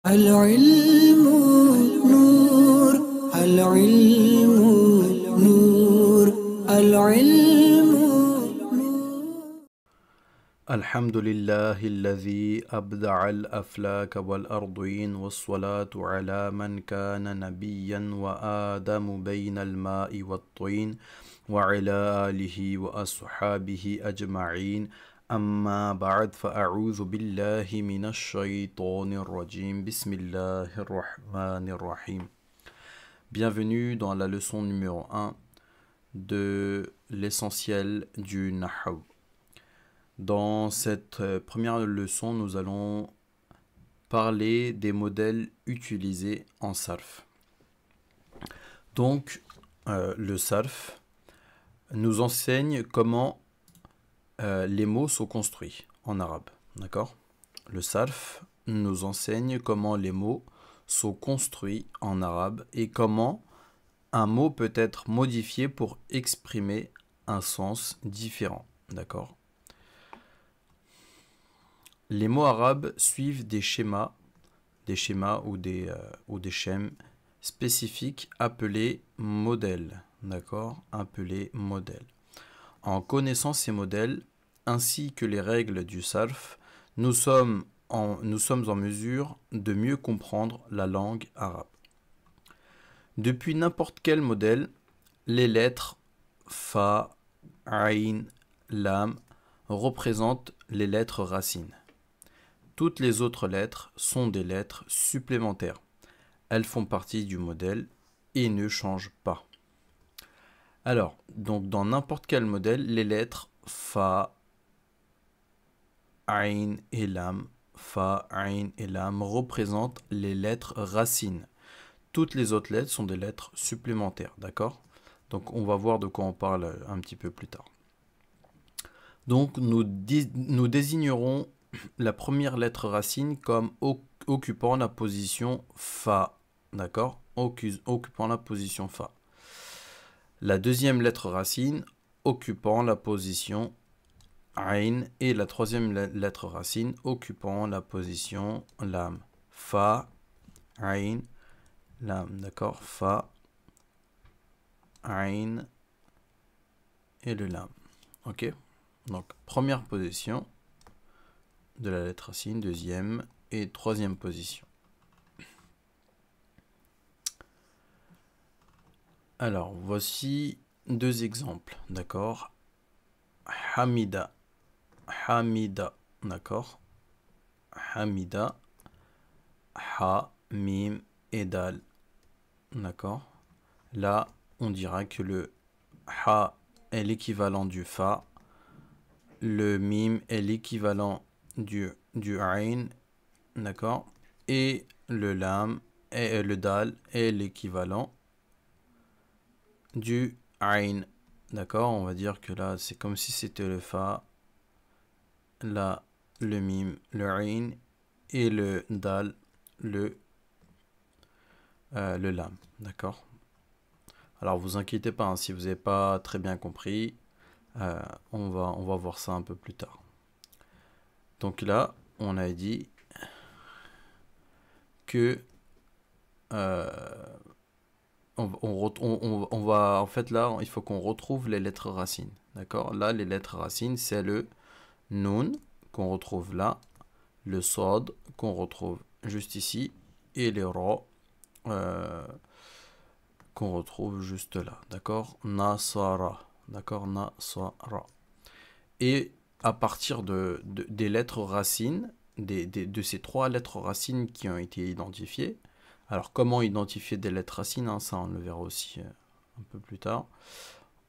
العلم نور العلم نور العلم الحمد لله الذي أبدع الأفلاك والأرضين والصلاة على من كان نبيا وآدم بين الماء والطين وعلى آله وأصحابه أجمعين أما بعد فأعوذ بالله من الشيطان الرجيم بسم الله الرحمن الرحيم. Bienvenue dans la leçon numéro 1 de l'essentiel du Nahw. Dans cette première leçon, nous allons parler des modèles utilisés en sarf. Donc, le sarf nous enseigne comment les mots sont construits en arabe. D'accord ? Le sarf nous enseigne comment les mots sont construits en arabe et comment un mot peut être modifié pour exprimer un sens différent. D'accord ? Les mots arabes suivent des schémas ou des schèmes spécifiques appelés modèles. D'accord ? Appelés modèles. En connaissant ces modèles, ainsi que les règles du sarf, nous sommes en mesure de mieux comprendre la langue arabe. Depuis n'importe quel modèle, les lettres fa, ayn, lam représentent les lettres racines. Toutes les autres lettres sont des lettres supplémentaires. Elles font partie du modèle et ne changent pas. Alors, donc dans n'importe quel modèle, les lettres fa, ayn et lam représentent les lettres racines. Toutes les autres lettres sont des lettres supplémentaires, d'accord ? Donc on va voir de quoi on parle un petit peu plus tard. Donc nous désignerons la première lettre racine comme occupant la position fa, d'accord ? Occupant la position fa. La deuxième lettre racine occupant la position ayn et la troisième lettre racine occupant la position lam. Fa, ayn, lam, d'accord ? Fa, ayn et le lam. Ok ? Donc première position de la lettre racine, deuxième et troisième position. Alors, voici deux exemples, d'accord ? Hamida, d'accord ? Hamida, ha, mim et dal, d'accord ? Là, on dira que le ha est l'équivalent du fa, le mim est l'équivalent du ayn, d'accord, et le lam et le dal est l'équivalent du ayn, d'accord. On va dire que là c'est comme si c'était le fa, là le mim, le ayn et le dal le lam, d'accord. Alors vous inquiétez pas, hein, si vous n'avez pas très bien compris, on va voir ça un peu plus tard. Donc là, on a dit que on va, en fait là, il faut qu'on retrouve les lettres racines. D'accord ? Là, les lettres racines, c'est le nun qu'on retrouve là, le sod qu'on retrouve juste ici, et les ra qu'on retrouve juste là. D'accord ? Nasara. D'accord ? Nasara. Et à partir des lettres racines, de ces trois lettres racines qui ont été identifiées, alors comment identifier des lettres racines, hein, ça on le verra aussi un peu plus tard,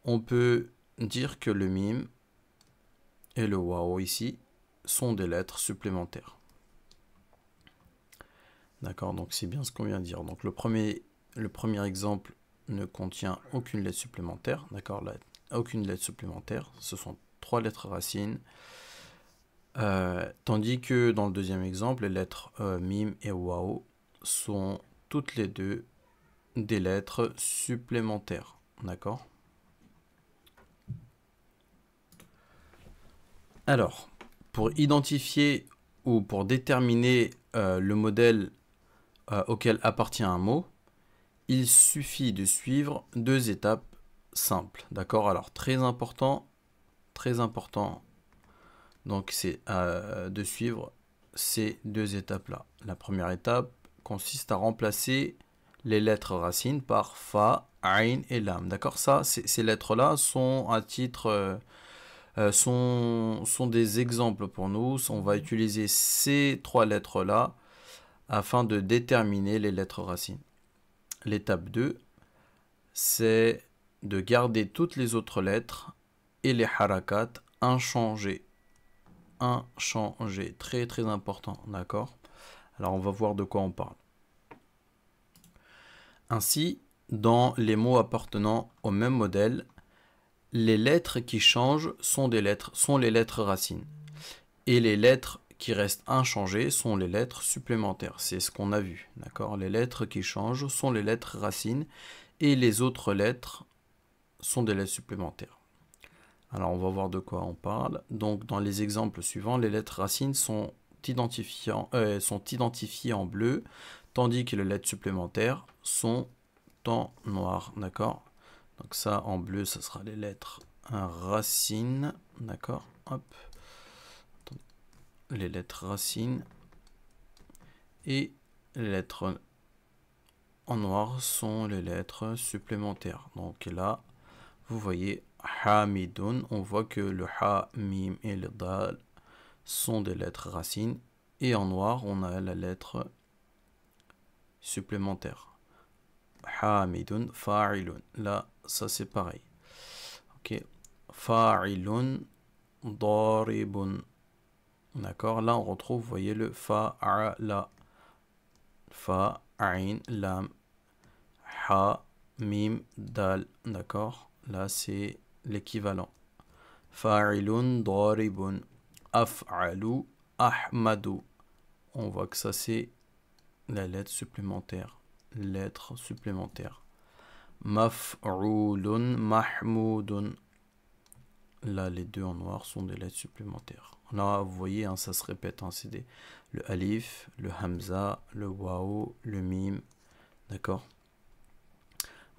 on peut dire que le mim et le waw ici sont des lettres supplémentaires. D'accord, donc c'est bien ce qu'on vient de dire. Donc le premier exemple ne contient aucune lettre supplémentaire, d'accord, aucune lettre supplémentaire, ce sont trois lettres racines, tandis que dans le deuxième exemple, les lettres mim et waw sont toutes les deux des lettres supplémentaires, d'accord. Alors, pour identifier ou pour déterminer le modèle auquel appartient un mot, il suffit de suivre 2 étapes simples. D'accord? Alors, très important, donc c'est de suivre ces 2 étapes-là. La première étape consiste à remplacer les lettres racines par fa, ayn et lam. D'accord? Ça, ces lettres-là sont à titre... sont des exemples pour nous. On va utiliser ces 3 lettres-là afin de déterminer les lettres racines. L'étape 2, c'est de garder toutes les autres lettres et les harakat inchangées. Inchangées, très très important, d'accord? Alors on va voir de quoi on parle. Ainsi, dans les mots appartenant au même modèle, les lettres qui changent sont les lettres racines. Et les lettres qui restent inchangées sont les lettres supplémentaires. C'est ce qu'on a vu, d'accord? Les lettres qui changent sont les lettres racines et les autres lettres sont des lettres supplémentaires. Alors on va voir de quoi on parle. Donc dans les exemples suivants, les lettres racines sont identifiées en bleu, tandis que les lettres supplémentaires sont en noir, d'accord? Donc ça en bleu, ça sera les lettres racines, d'accord? Hop. Les lettres racines et les lettres en noir sont les lettres supplémentaires. Donc là, vous voyez hamidun, on voit que le ha, mim et le dal sont des lettres racines et en noir, on a la lettre supplémentaire. Hamidun, fa'ilun. Là, ça c'est pareil. Ok. Fa'ilun, daribun. D'accord, là on retrouve, vous voyez le fa'ala, fa, ain, lam, ha, mim, dal, d'accord, là c'est l'équivalent. Fa'ilun, daribun, af'alu, ahmadu. On voit que ça c'est la lettre supplémentaire. Maf'ulun, mahmudun. Là, les deux en noir sont des lettres supplémentaires. Là, vous voyez, hein, ça se répète. Hein, c'est le alif, le hamza, le waou, le mim. D'accord?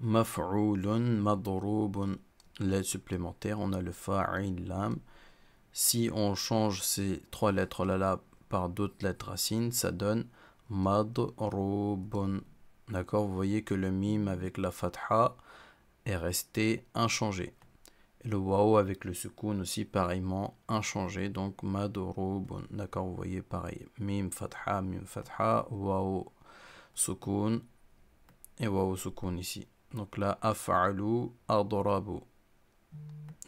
Maf'ulun, madroubun. Lettres supplémentaires. On a le fa'in, lam. Si on change ces 3 lettres-là par d'autres lettres racines, ça donne madroubun. D'accord? Vous voyez que le mim avec la fatha est resté inchangé. Le waouh avec le sukoun aussi pareillement inchangé, donc madroubun. D'accord, vous voyez pareil. Mim fatha, waouh sukoun et waouh sukoun ici. Donc là, af'alu, adrabu.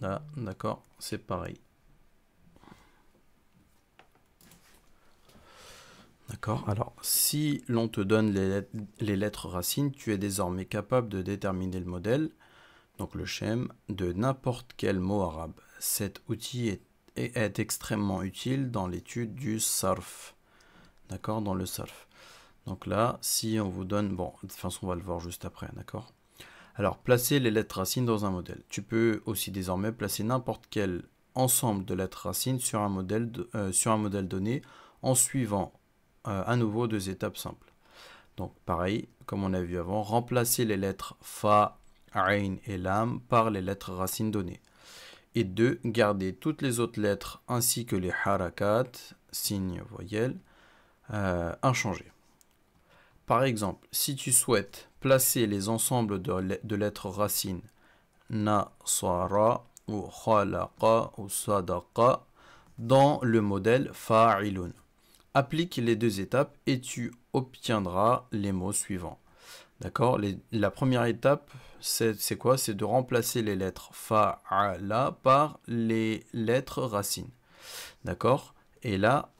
Là, d'accord, c'est pareil. D'accord, alors si l'on te donne les lettres racines, tu es désormais capable de déterminer le modèle, donc le shem, de n'importe quel mot arabe. Cet outil est extrêmement utile dans l'étude du sarf. D'accord, dans le sarf. Donc là, si on vous donne... Bon, de toute façon, on va le voir juste après, d'accord? Alors, placer les lettres racines dans un modèle. Tu peux aussi désormais placer n'importe quel ensemble de lettres racines sur un modèle donné en suivant à nouveau 2 étapes simples. Donc, pareil, comme on a vu avant, remplacer les lettres fa, ayn et lam par les lettres racines données. Et 2. Garder toutes les autres lettres ainsi que les harakat, signes, voyelles, inchangés. Par exemple, si tu souhaites placer les ensembles de lettres racines nasara ou khalaqa ou sadaqa dans le modèle fa'ilun, applique les 2 étapes et tu obtiendras les mots suivants. D'accord? La première étape, c'est quoi? C'est de remplacer les lettres fa'ala par les lettres racines. D'accord? Et là,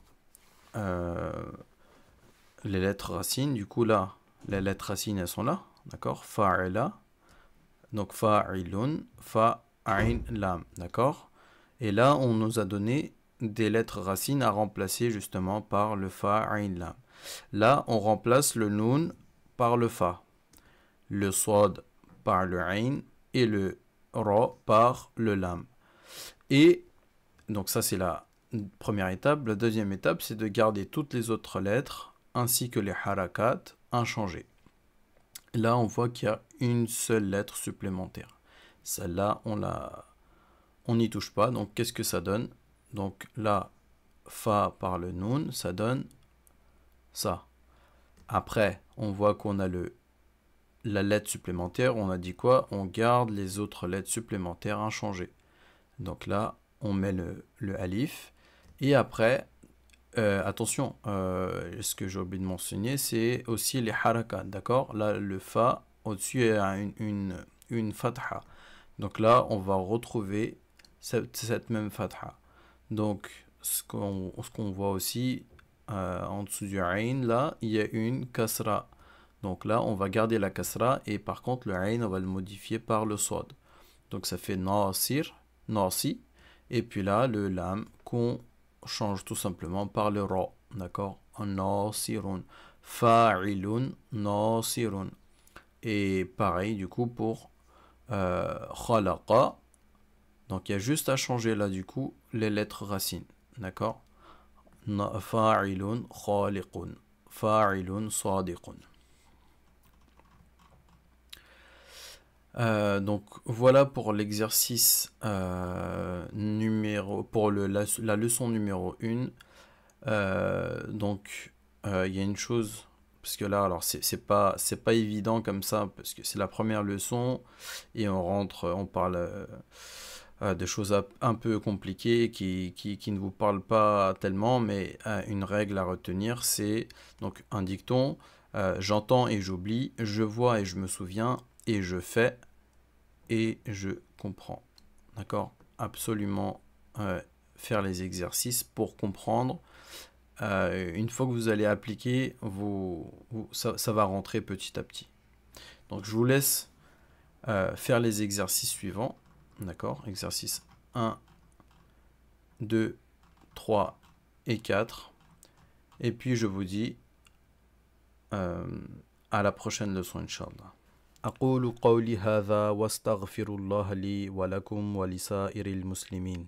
les lettres racines, du coup là, les lettres racines, elles sont là. D'accord? Fa'ala. Donc fa'ilun, fa'ain, lam. D'accord? Et là, on nous a donné des lettres racines à remplacer justement par le fa'ain, lam. Là, on remplace le nun par le fa, le swad par le ain et le ra par le lam. Et donc ça c'est la première étape. La deuxième étape c'est de garder toutes les autres lettres ainsi que les harakat inchangés. Là, on voit qu'il y a une seule lettre supplémentaire. Celle-là, on n'y touche pas. Donc, qu'est-ce que ça donne? Donc, là, fa par le noun, ça donne ça. Après, on voit qu'on a la lettre supplémentaire. On a dit quoi? On garde les autres lettres supplémentaires inchangées. Donc là, on met le alif. Et après, attention, ce que j'ai oublié de mentionner, c'est aussi les harakat, d'accord? Là, le fa, au-dessus, il y a une fatha. Donc là, on va retrouver cette même fatha. Donc, ce qu'on voit aussi, en dessous du ayn, là, il y a une kasra. Donc là, on va garder la kasra, et par contre, le ayn, on va le modifier par le swad. Donc ça fait nasir, nasi, et puis là, le lam, qu'on change tout simplement par le ra, d'accord? Nasirun, fa'ilun, nasirun. Et pareil du coup pour khalaqa. Donc il y a juste à changer là du coup les lettres racines, d'accord? Fa'ilun, khaliqun, fa'ilun, sadiqun. Donc voilà pour l'exercice pour la leçon numéro 1. Donc il y a une chose, parce que là alors c'est pas évident comme ça, parce que c'est la première leçon et on parle de choses un peu compliquées qui ne vous parlent pas tellement, mais une règle à retenir, c'est donc un dicton: j'entends et j'oublie, je vois et je me souviens, et je fais et je comprends. D'accord? Absolument faire les exercices pour comprendre. Une fois que vous allez appliquer, ça va rentrer petit à petit. Donc je vous laisse faire les exercices suivants. D'accord? Exercice 1, 2, 3 et 4. Et puis je vous dis à la prochaine leçon, Inch'Allah. أقول قولي هذا واستغفر الله لي ولكم ولسائر المسلمين.